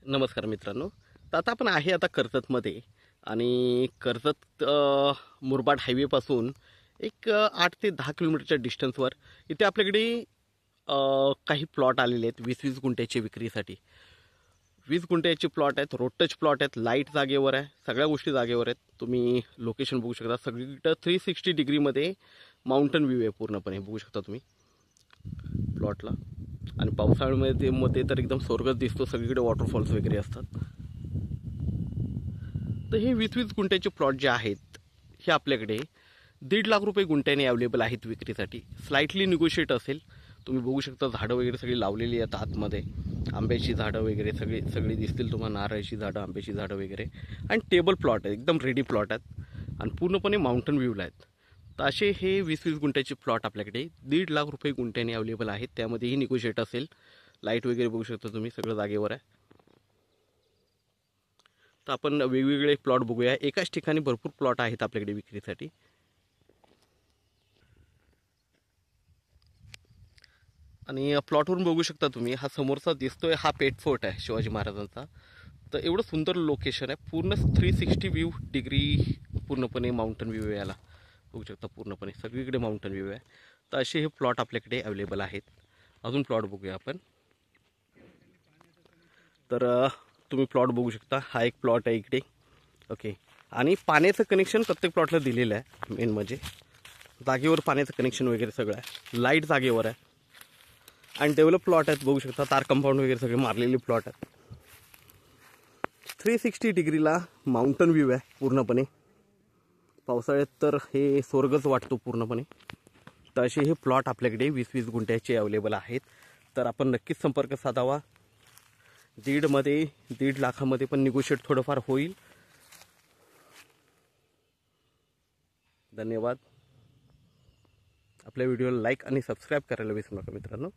नमस्कार मित्रांनो. तर आता आपण आहे आता कर्जतमध्ये आणि कर्जत मुरबाड हायवेपासून एक 8 ते 10 किलोमीटरच्या डिस्टन्सवर इथे आपल्याकडे काही प्लॉट आलेले आहेत 20-20 गुंठ्याचे विक्रीसाठी. 20 गुंठ्याचे प्लॉट आहेत, रोड टच प्लॉट आहेत, लाईट जागेवर आहे, सगळ्या गोष्टी जागेवर आहेत. तुम्ही लोकेशन बघू शकता, सगळीकडं 360 डिग्रीमध्ये माउंटन व्ह्यू आहे पूर्णपणे. बघू शकता तुम्ही प्लॉटला. आणि पावसाळ्यामध्ये तर एकदम स्वर्गच दिसतो, सगळीकडे वॉटरफॉल्स वगैरे असतात. तर हे 20-20 गुंठ्याचे प्लॉट जे आहेत हे आपल्याकडे 1.5 लाख रुपये गुंठ्याने अवेलेबल आहेत विक्रीसाठी. स्लाइटली निगोशिएट असेल. तुम्ही बघू शकता झाडं वगैरे सगळी लावलेली आहेत आतमध्ये. आंब्याची झाडं वगैरे सगळी दिसतील तुम्हाला, नारळाची झाडं, आंब्याची झाडं वगैरे. आणि टेबल प्लॉट आहे, एकदम रेडी प्लॉट आहेत आणि पूर्णपणे माउंटन व्ह्यूला आहेत. तर असे हे 20-20 गुंठ्याचे प्लॉट आपल्याकडे 1.5 लाख रुपये गुंठ्याने अवेलेबल आहेत. त्यामध्येही निगोशिएट असेल. लाईट वगैरे बघू शकता तुम्ही, सगळं जागेवर आहे. तर आपण वेगवेगळे प्लॉट बघूया. एकाच ठिकाणी भरपूर प्लॉट आहेत आपल्याकडे विक्रीसाठी. आणि प्लॉटवरून बघू शकता तुम्ही, हा समोरचा दिसतोय हा पेट फोर्ट आहे शिवाजी महाराजांचा. तर एवढं सुंदर लोकेशन आहे, पूर्ण 360 व्ह्यू डिग्री, पूर्णपणे माउंटन व्ह्यू आहे याला. बघू शकता पूर्णपणे सगळीकडे माउंटन व्ह्यू आहे. तर असे हे प्लॉट आपल्याकडे अवेलेबल आहेत. अजून प्लॉट बघूया आपण. तर तुम्ही प्लॉट बघू शकता, हा एक प्लॉट आहे इकडे. ओके. आणि पाण्याचं कनेक्शन प्रत्येक प्लॉटला दिलेलं आहे. मेन म्हणजे जागेवर पाण्याचं कनेक्शन वगैरे सगळं आहे. लाईट जागेवर आहे. आणि डेव्हलप प्लॉट आहेत, बघू शकता. तार कंपाऊंड वगैरे सगळे मारलेले प्लॉट आहेत. 360 डिग्रीला माउंटन व्ह्यू आहे पूर्णपणे. पावसाळ्यात तर हे स्वर्गच वाटतो पूर्णपणे. तर असे हे प्लॉट आपल्याकडे 20-20 गुंठ्याचे अवेलेबल आहेत. तर आपण नक्कीच संपर्क साधावा. 1.5 लाखामध्ये पण निगोशिएट थोडंफार होईल. धन्यवाद. आपल्या व्हिडिओला लाईक आणि सबस्क्राईब करायला विसरू नका मित्रांनो.